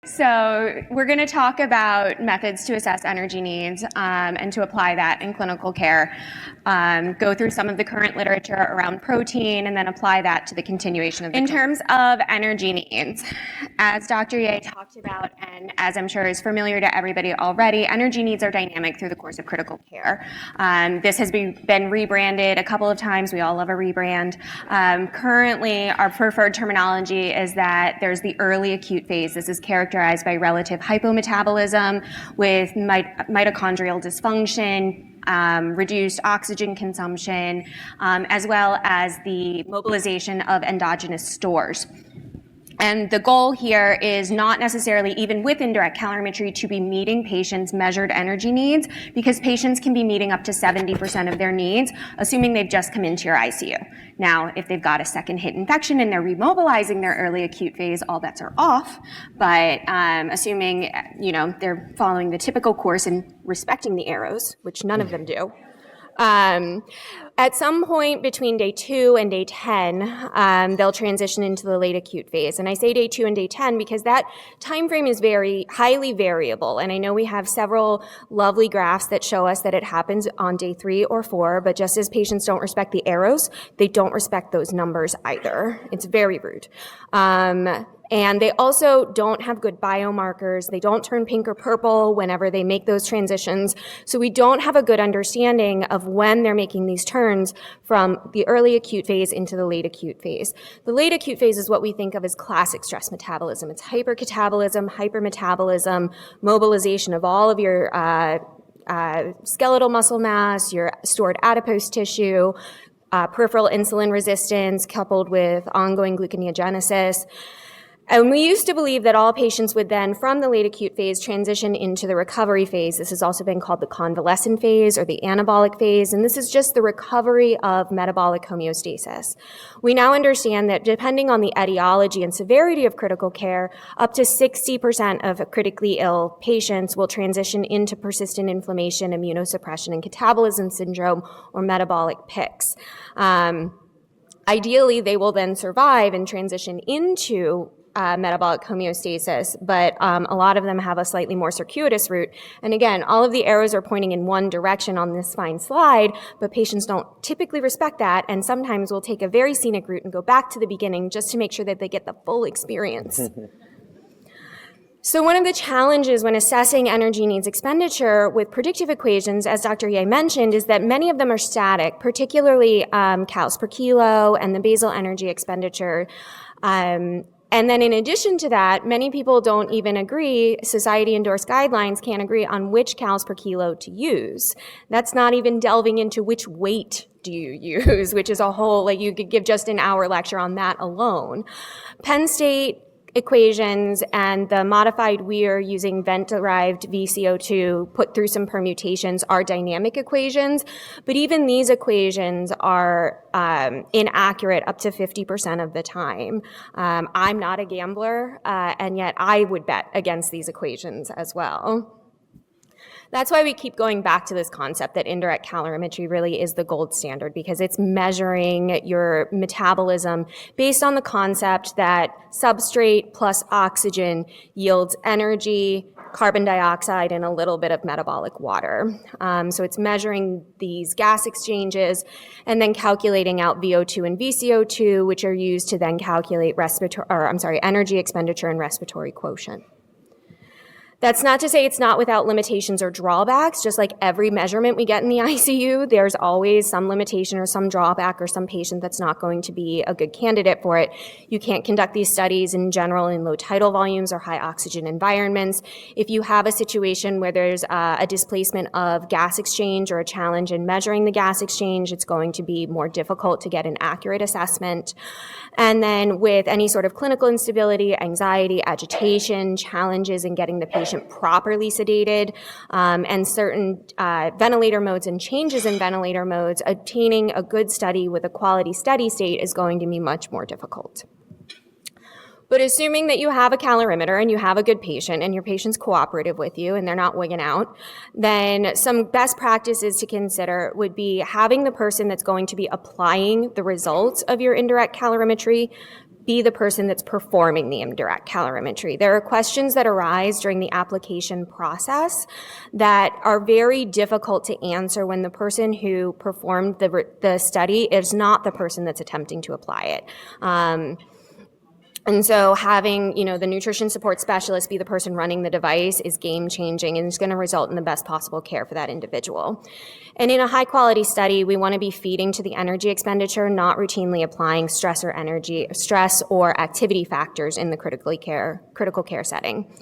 So we're going to talk about methods to assess energy needs and to apply that in clinical care. Go through some of the current literature around protein and then apply that to the continuation of the. In terms of energy needs, as Dr. Ye talked about, and as I'm sure is familiar to everybody already, energy needs are dynamic through the course of critical care. This has been rebranded a couple of times. We all love a rebrand. Currently, our preferred terminology is that there's the early acute phase. This is characterized by relative hypometabolism with mitochondrial dysfunction, reduced oxygen consumption, as well as the mobilization of endogenous stores. And the goal here is not necessarily, even with indirect calorimetry, to be meeting patients' measured energy needs, because patients can be meeting up to 70% of their needs, assuming they've just come into your ICU. Now, if they've got a second hit infection and they're remobilizing their early acute phase, all bets are off. But assuming they're following the typical course and respecting the arrows, which none of them do. At some point between day 2 and day 10, they'll transition into the late acute phase. And I say day 2 and day 10 because that time frame is very highly variable. And I know we have several lovely graphs that show us that it happens on day 3 or 4, but just as patients don't respect the arrows, they don't respect those numbers either. It's very rude. And they also don't have good biomarkers. They don't turn pink or purple whenever they make those transitions. So we don't have a good understanding of when they're making these turns from the early acute phase into the late acute phase. The late acute phase is what we think of as classic stress metabolism. It's hypercatabolism, hypermetabolism, mobilization of all of your skeletal muscle mass, your stored adipose tissue, peripheral insulin resistance coupled with ongoing gluconeogenesis. And we used to believe that all patients would then, from the late acute phase, transition into the recovery phase. This has also been called the convalescent phase or the anabolic phase, and this is just the recovery of metabolic homeostasis. We now understand that depending on the etiology and severity of critical care, up to 60% of critically ill patients will transition into persistent inflammation, immunosuppression, and catabolism syndrome or metabolic PICS. Ideally, they will then survive and transition into metabolic homeostasis, but a lot of them have a slightly more circuitous route. And again, all of the arrows are pointing in one direction on this fine slide, but patients don't typically respect that, and sometimes will take a very scenic route and go back to the beginning just to make sure that they get the full experience. So one of the challenges when assessing energy needs expenditure with predictive equations, as Dr. Ye mentioned, is that many of them are static, particularly calories per kilo and the basal energy expenditure. And then in addition to that, many people don't even agree, society-endorsed guidelines can't agree on which calories per kilo to use. That's not even delving into which weight do you use, which is a whole, you could give just an hour lecture on that alone. Penn State equations and the modified Weir using vent-derived VCO2 put through some permutations are dynamic equations, but even these equations are inaccurate up to 50% of the time. I'm not a gambler, and yet I would bet against these equations as well. That's why we keep going back to this concept that indirect calorimetry really is the gold standard, because it's measuring your metabolism based on the concept that substrate plus oxygen yields energy, carbon dioxide, and a little bit of metabolic water. So it's measuring these gas exchanges and then calculating out VO2 and VCO2, which are used to then calculate energy expenditure and respiratory quotient. That's not to say it's not without limitations or drawbacks. Just like every measurement we get in the ICU, there's always some limitation or some drawback or some patient that's not going to be a good candidate for it. You can't conduct these studies in general in low tidal volumes or high oxygen environments. If you have a situation where there's a displacement of gas exchange or a challenge in measuring the gas exchange, it's going to be more difficult to get an accurate assessment. And then with any sort of clinical instability, anxiety, agitation, challenges in getting the patient properly sedated, and certain ventilator modes and changes in ventilator modes, obtaining a good study with a quality steady state is going to be much more difficult. But assuming that you have a calorimeter and you have a good patient and your patient's cooperative with you and they're not wigging out, then some best practices to consider would be having the person that's going to be applying the results of your indirect calorimetry be the person that's performing the indirect calorimetry. There are questions that arise during the application process that are very difficult to answer when the person who performed the study is not the person that's attempting to apply it. And so having, the nutrition support specialist be the person running the device is game-changing and is going to result in the best possible care for that individual. And in a high-quality study, we want to be feeding to the energy expenditure, not routinely applying stress or activity factors in the critical care setting.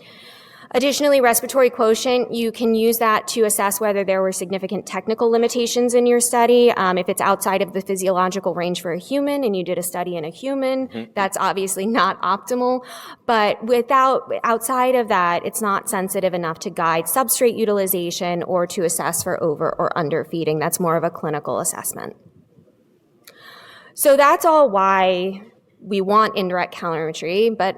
Additionally, respiratory quotient, you can use that to assess whether there were significant technical limitations in your study. If it's outside of the physiological range for a human and you did a study in a human, that's obviously not optimal. But outside of that, it's not sensitive enough to guide substrate utilization or to assess for over or underfeeding. That's more of a clinical assessment. So that's all why we want indirect calorimetry, but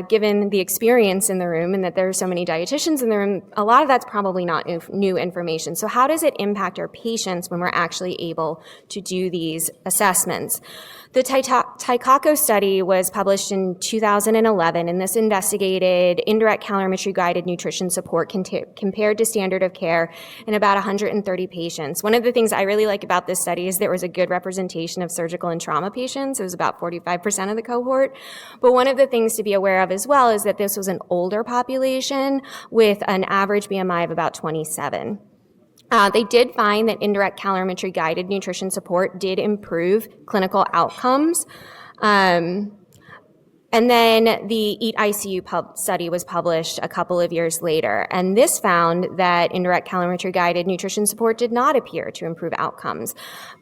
given the experience in the room and that there are so many dietitians in the room, a lot of that's probably not new information. So how does it impact our patients when we're actually able to do these assessments? The Taikako study was published in 2011, and this investigated indirect calorimetry-guided nutrition support compared to standard of care in about 130 patients. One of the things I really like about this study is there was a good representation of surgical and trauma patients. It was about 45% of the cohort. But one of the things to be aware of as well is that this was an older population with an average BMI of about 27. They did find that indirect calorimetry-guided nutrition support did improve clinical outcomes. And then the EAT ICU study was published a couple of years later, and this found that indirect calorimetry-guided nutrition support did not appear to improve outcomes.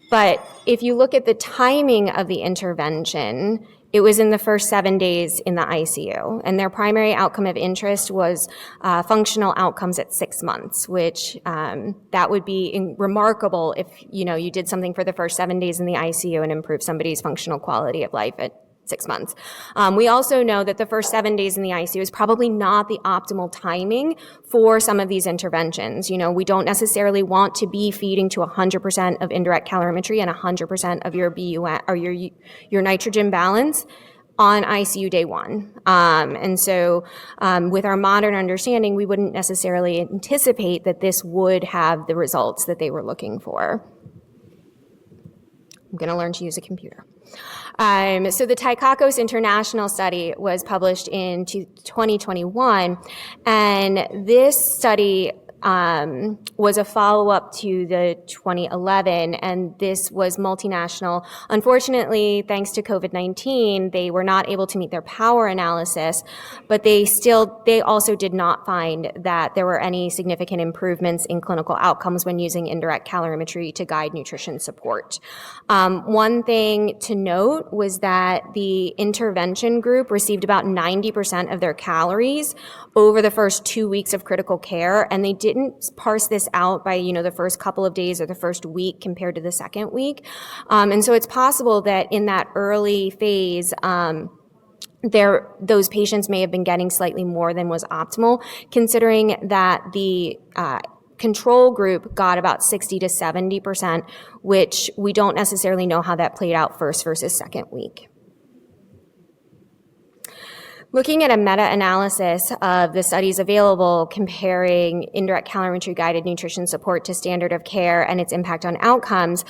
But if you look at the timing of the intervention, it was in the first 7 days in the ICU, and their primary outcome of interest was functional outcomes at 6 months, which that would be remarkable if you did something for the first 7 days in the ICU and improved somebody's functional quality of life at 6 months. We also know that the first 7 days in the ICU is probably not the optimal timing for some of these interventions. We don't necessarily want to be feeding to 100% of indirect calorimetry and 100% of your BUN or your nitrogen balance on ICU day one. And so with our modern understanding, we wouldn't necessarily anticipate that this would have the results that they were looking for. I'm going to learn to use a computer. So the Taikakos International study was published in 2021, and this study was a follow-up to the 2011, and this was multinational. Unfortunately, thanks to COVID-19, they were not able to meet their power analysis, but they also did not find that there were any significant improvements in clinical outcomes when using indirect calorimetry to guide nutrition support. One thing to note was that the intervention group received about 90% of their calories over the first 2 weeks of critical care, and they didn't parse this out by, the first couple of days or the first week compared to the second week. And so it's possible that in that early phase, those patients may have been getting slightly more than was optimal, considering that the control group got about 60 to 70%, which we don't necessarily know how that played out first versus second week. Looking at a meta-analysis of the studies available comparing indirect calorimetry-guided nutrition support to standard of care and its impact on outcomes,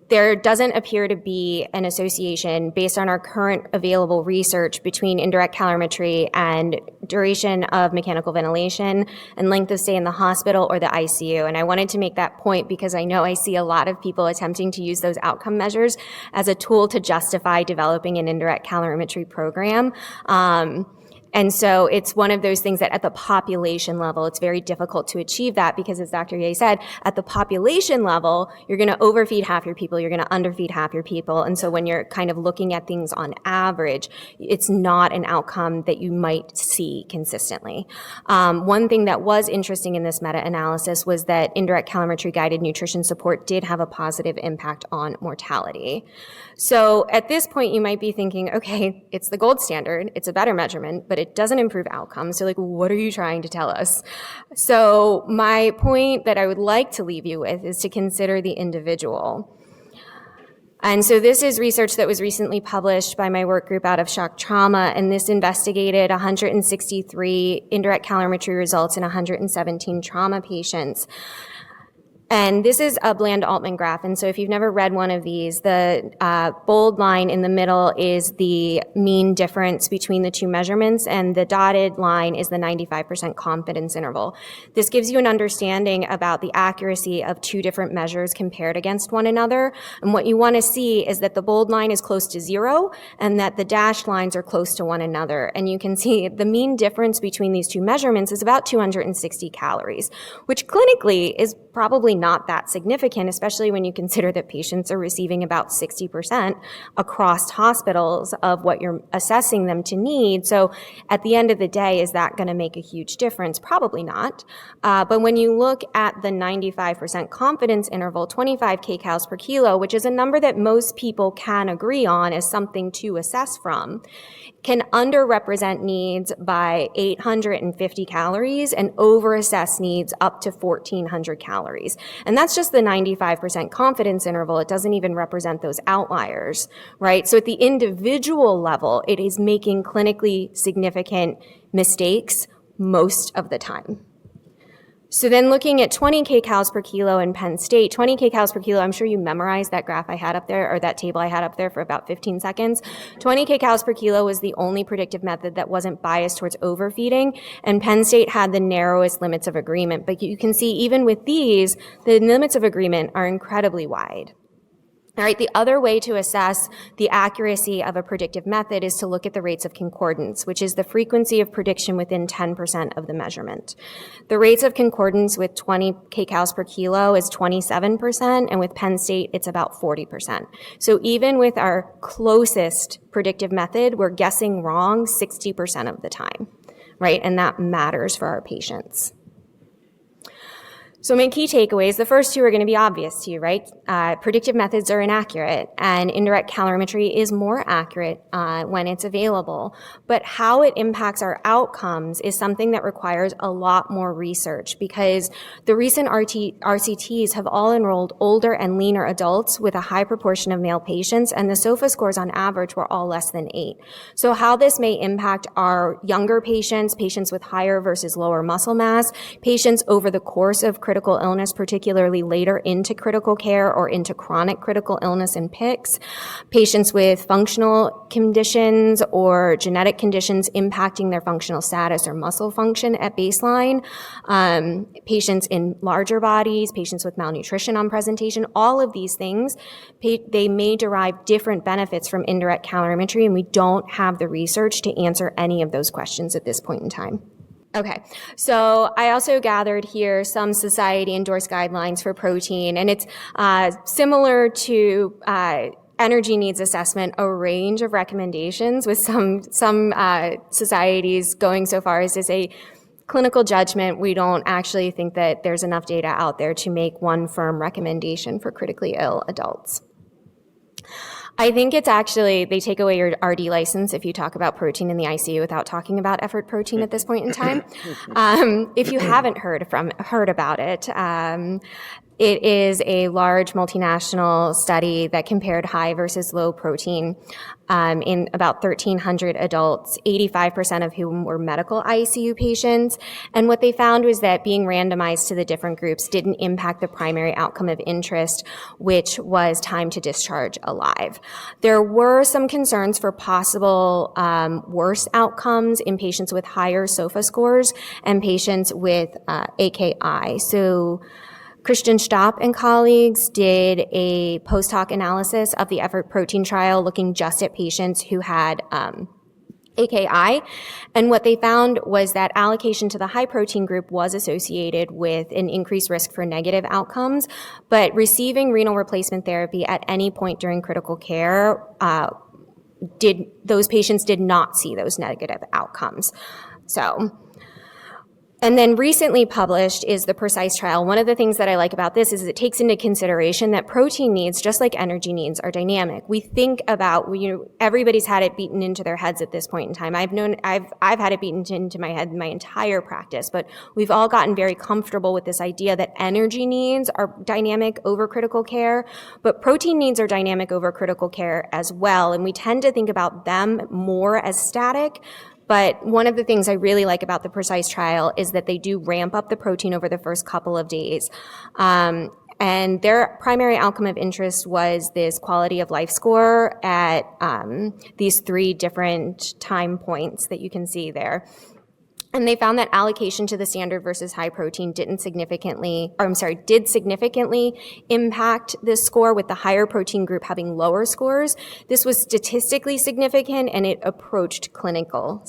there doesn't appear to be an association based on our current available research between indirect calorimetry and duration of mechanical ventilation and length of stay in the hospital or the ICU. And I wanted to make that point because I know I see a lot of people attempting to use those outcome measures as a tool to justify developing an indirect calorimetry program. And so it's one of those things that at the population level, it's very difficult to achieve that because, as Dr. Ye said, at the population level, you're going to overfeed half your people, you're going to underfeed half your people. And so when you're kind of looking at things on average, it's not an outcome that you might see consistently. One thing that was interesting in this meta-analysis was that indirect calorimetry-guided nutrition support did have a positive impact on mortality. So at this point, you might be thinking, okay, it's the gold standard, it's a better measurement, but it doesn't improve outcomes. So what are you trying to tell us? So my point that I would like to leave you with is to consider the individual. And so this is research that was recently published by my work group out of shock trauma, and this investigated 163 indirect calorimetry results in 117 trauma patients. And this is a Bland-Altman graph, and so if you've never read one of these, the bold line in the middle is the mean difference between the two measurements, and the dotted line is the 95% confidence interval. This gives you an understanding about the accuracy of two different measures compared against one another, and what you want to see is that the bold line is close to 0, and that the dashed lines are close to one another, and you can see the mean difference between these two measurements is about 260 calories, which clinically is probably not that significant, especially when you consider that patients are receiving about 60% across hospitals of what you're assessing them to need. So at the end of the day, is that going to make a huge difference? Probably not. But when you look at the 95% confidence interval, 25 kcals per kilo, which is a number that most people can agree on as something to assess from, can underrepresent needs by 850 calories and overassess needs up to 1,400 calories. And that's just the 95% confidence interval. It doesn't even represent those outliers, right? So at the individual level, it is making clinically significant mistakes most of the time. So then looking at 20 kcals per kilo in Penn State, 20 kcals per kilo, I'm sure you memorized that graph I had up there, or that table I had up there for about 15 seconds. 20 kcals per kilo was the only predictive method that wasn't biased towards overfeeding, and Penn State had the narrowest limits of agreement. But you can see even with these, the limits of agreement are incredibly wide. All right, the other way to assess the accuracy of a predictive method is to look at the rates of concordance, which is the frequency of prediction within 10% of the measurement. The rates of concordance with 20 kcals per kilo is 27%, and with Penn State, it's about 40%. So even with our closest predictive method, we're guessing wrong 60% of the time, right? And that matters for our patients. So my key takeaways, the first two are going to be obvious to you, right? Predictive methods are inaccurate, and indirect calorimetry is more accurate when it's available. But how it impacts our outcomes is something that requires a lot more research, because the recent RCTs have all enrolled older and leaner adults with a high proportion of male patients, and the SOFA scores on average were all less than 8. So how this may impact our younger patients, patients with higher versus lower muscle mass, patients over the course of critical illness, particularly later into critical care or into chronic critical illness and PICS, patients with functional conditions or genetic conditions impacting their functional status or muscle function at baseline, patients in larger bodies, patients with malnutrition on presentation, all of these things, they may derive different benefits from indirect calorimetry, and we don't have the research to answer any of those questions at this point in time. Okay, so I also gathered here some society-endorsed guidelines for protein, and it's similar to energy needs assessment, a range of recommendations, with some societies going so far as to say clinical judgment. We don't actually think that there's enough data out there to make one firm recommendation for critically ill adults. I think it's actually, they take away your RD license if you talk about protein in the ICU without talking about effort protein at this point in time. If you haven't heard about it, it is a large multinational study that compared high versus low protein in about 1,300 adults, 85% of whom were medical ICU patients. And what they found was that being randomized to the different groups didn't impact the primary outcome of interest, which was time to discharge alive. There were some concerns for possible worse outcomes in patients with higher SOFA scores and patients with AKI. So Christian Stopp and colleagues did a post-hoc analysis of the effort protein trial looking just at patients who had AKI, and what they found was that allocation to the high protein group was associated with an increased risk for negative outcomes, but receiving renal replacement therapy at any point during critical care, those patients did not see those negative outcomes. So, And then recently published is the PRECISE trial. One of the things that I like about this is it takes into consideration that protein needs, just like energy needs, are dynamic. We think about, everybody's had it beaten into their heads at this point in time. I've had it beaten into my head my entire practice, but we've all gotten very comfortable with this idea that energy needs are dynamic over critical care, but protein needs are dynamic over critical care as well. And we tend to think about them more as static. But one of the things I really like about the PRECISE trial is that they do ramp up the protein over the first couple of days. And their primary outcome of interest was this quality of life score at these 3 different time points that you can see there. And they found that allocation to the standard versus high protein did significantly impact this score, with the higher protein group having lower scores. This was statistically significant, and it approached clinical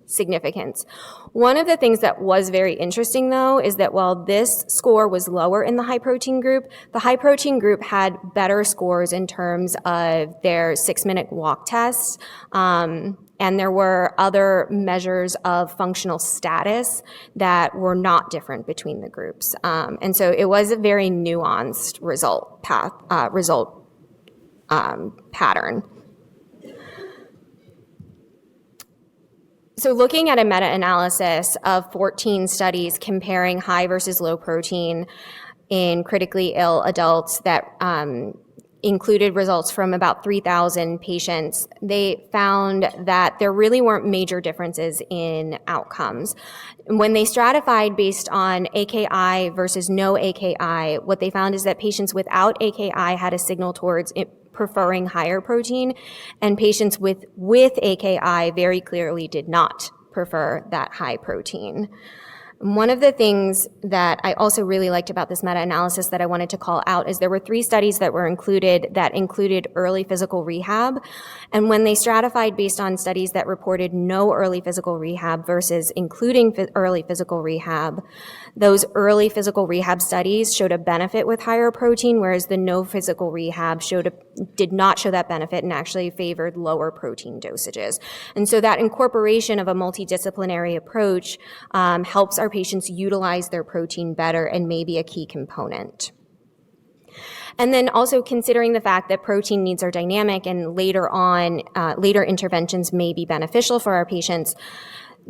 significance. One of the things that was very interesting, though, is that while this score was lower in the high protein group had better scores in terms of their 6-minute walk tests, and there were other measures of functional status that were not different between the groups. And so it was a very nuanced result pattern. So looking at a meta-analysis of 14 studies comparing high versus low protein in critically ill adults that included results from about 3,000 patients, they found that there really weren't major differences in outcomes. When they stratified based on AKI versus no AKI, what they found is that patients without AKI had a signal towards preferring higher protein, and patients with AKI very clearly did not prefer that high protein. One of the things that I also really liked about this meta-analysis that I wanted to call out is there were 3 studies that were included early physical rehab. And when they stratified based on studies that reported no early physical rehab versus including early physical rehab, those early physical rehab studies showed a benefit with higher protein, whereas the no physical rehab did not show that benefit and actually favored lower protein dosages. And so that incorporation of a multidisciplinary approach helps our patients utilize their protein better and may be a key component. And then also considering the fact that protein needs are dynamic and later interventions may be beneficial for our patients,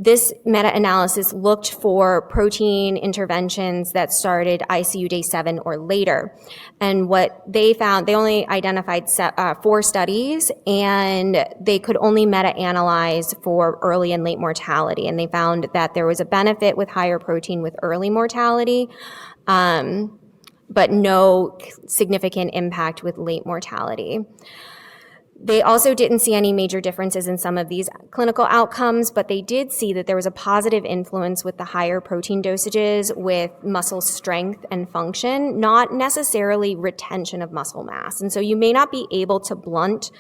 this meta-analysis looked for protein interventions that started ICU day 7 or later. And what they found, they only identified 4 studies, and they could only meta-analyze for early and late mortality. And they found that there was a benefit with higher protein with early mortality, but no significant impact with late mortality. They also didn't see any major differences in some of these clinical outcomes, but they did see that there was a positive influence with the higher protein dosages with muscle strength and function, not necessarily retention of muscle mass. And so you may not be able to blunt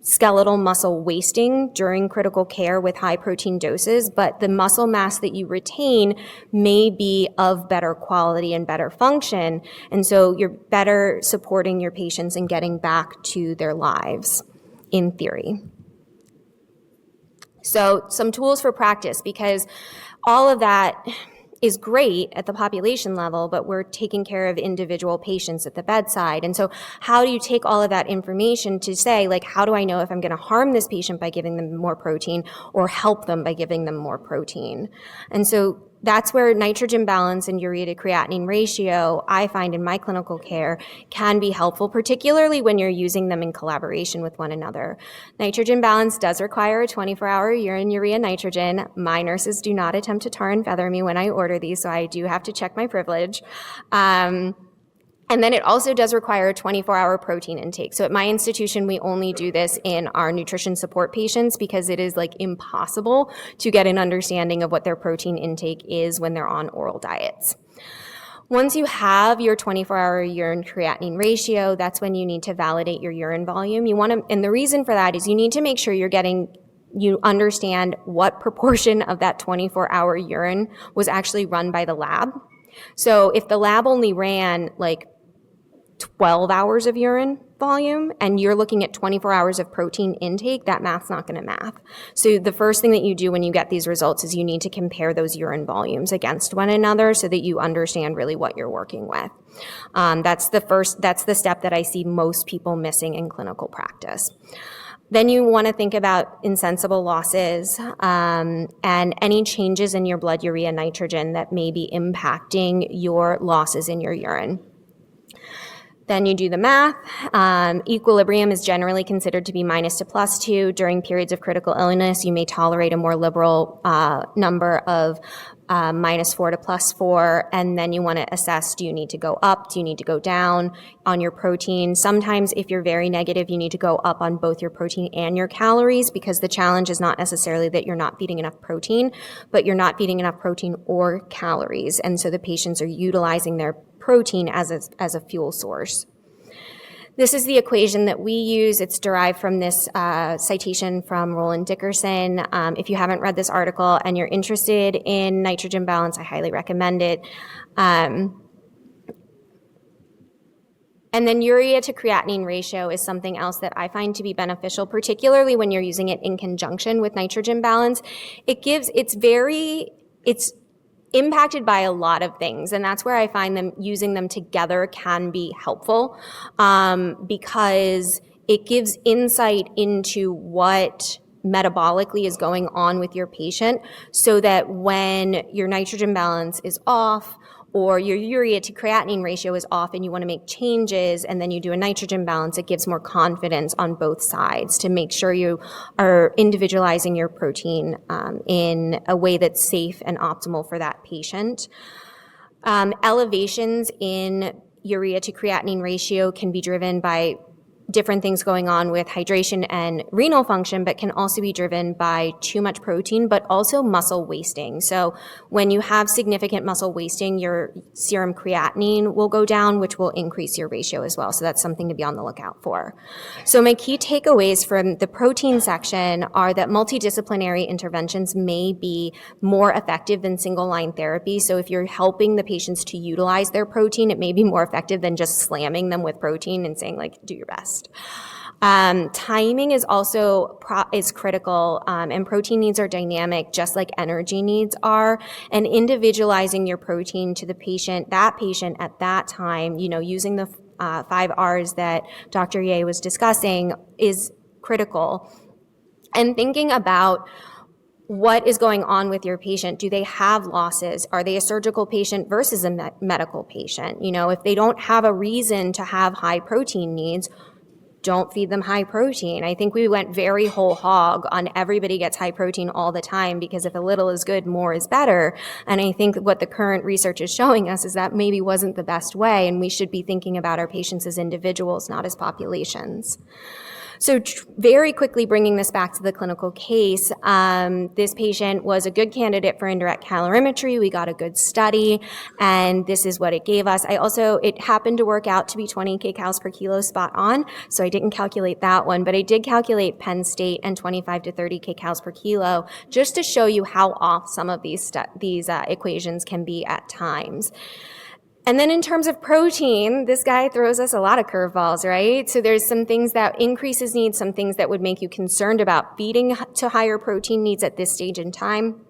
skeletal muscle wasting during critical care with high protein doses, but the muscle mass that you retain may be of better quality and better function. And so you're better supporting your patients and getting back to their lives, in theory. So some tools for practice, because all of that is great at the population level, but we're taking care of individual patients at the bedside. And so how do you take all of that information to say, like, how do I know if I'm going to harm this patient by giving them more protein or help them by giving them more protein? And so that's where nitrogen balance and urea to creatinine ratio, I find in my clinical care, can be helpful, particularly when you're using them in collaboration with one another. Nitrogen balance does require a 24-hour urine urea nitrogen. My nurses do not attempt to tar and feather me when I order these, so I do have to check my privilege. And then it also does require a 24-hour protein intake. So at my institution, we only do this in our nutrition support patients because it is like impossible to get an understanding of what their protein intake is when they're on oral diets. Once you have your 24-hour urine creatinine ratio, that's when you need to validate your urine volume. And the reason for that is you need to make sure you understand what proportion of that 24-hour urine was actually run by the lab. So if the lab only ran like 12 hours of urine volume and you're looking at 24 hours of protein intake, that math's not going to math. So the first thing that you do when you get these results is you need to compare those urine volumes against one another so that you understand really what you're working with. That's the step that I see most people missing in clinical practice. Then you want to think about insensible losses and any changes in your blood urea nitrogen that may be impacting your losses in your urine. Then you do the math. Equilibrium is generally considered to be -2 to +2. During periods of critical illness, you may tolerate a more liberal number of -4 to +4. And then you want to assess, do you need to go up? Do you need to go down on your protein? Sometimes if you're very negative, you need to go up on both your protein and your calories because the challenge is not necessarily that you're not feeding enough protein, but you're not feeding enough protein or calories. And so the patients are utilizing their protein as a fuel source. This is the equation that we use. It's derived from this citation from Roland Dickerson. If you haven't read this article and you're interested in nitrogen balance, I highly recommend it. And then urea to creatinine ratio is something else that I find to be beneficial, particularly when you're using it in conjunction with nitrogen balance. It's impacted by a lot of things, and that's where I find using them together can be helpful because it gives insight into what metabolically is going on with your patient so that when your nitrogen balance is off or your urea to creatinine ratio is off and you want to make changes and then you do a nitrogen balance, it gives more confidence on both sides to make sure you are individualizing your protein in a way that's safe and optimal for that patient. Elevations in urea to creatinine ratio can be driven by different things going on with hydration and renal function, but can also be driven by too much protein, but also muscle wasting. So when you have significant muscle wasting, your serum creatinine will go down, which will increase your ratio as well. So that's something to be on the lookout for. So my key takeaways from the protein section are that multidisciplinary interventions may be more effective than single line therapy. So if you're helping the patients to utilize their protein, it may be more effective than just slamming them with protein and saying like, do your best. Timing is also critical, and protein needs are dynamic, just like energy needs are. And individualizing your protein to the patient at that time, using the 5 R's that Dr. Ye was discussing is critical. And thinking about what is going on with your patient. Do they have losses? Are they a surgical patient versus a medical patient? If they don't have a reason to have high protein needs, don't feed them high protein. I think we went very whole hog on everybody gets high protein all the time because if a little is good, more is better. And I think what the current research is showing us is that maybe wasn't the best way, and we should be thinking about our patients as individuals, not as populations. So very quickly bringing this back to the clinical case, this patient was a good candidate for indirect calorimetry. We got a good study, and this is what it gave us. It happened to work out to be 20 kcals per kilo spot on, so I didn't calculate that one, but I did calculate Penn State and 25 to 30 kcals per kilo just to show you how off some of these equations can be at times. And then in terms of protein, this guy throws us a lot of curveballs, right? So there's some things that increases needs, some things that would make you concerned about feeding to higher protein needs at this stage in time.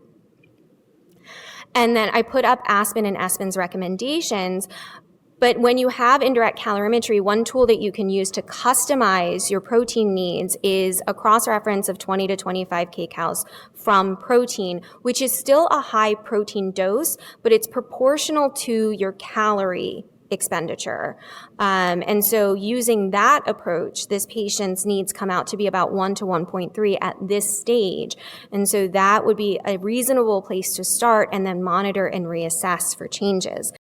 And then I put up ASPEN and ASPEN's recommendations. But when you have indirect calorimetry, one tool that you can use to customize your protein needs is a cross-reference of 20 to 25 kcals from protein, which is still a high protein dose, but it's proportional to your calorie expenditure. And so using that approach, this patient's needs come out to be about 1 to 1.3 at this stage. And so that would be a reasonable place to start and then monitor and reassess for changes.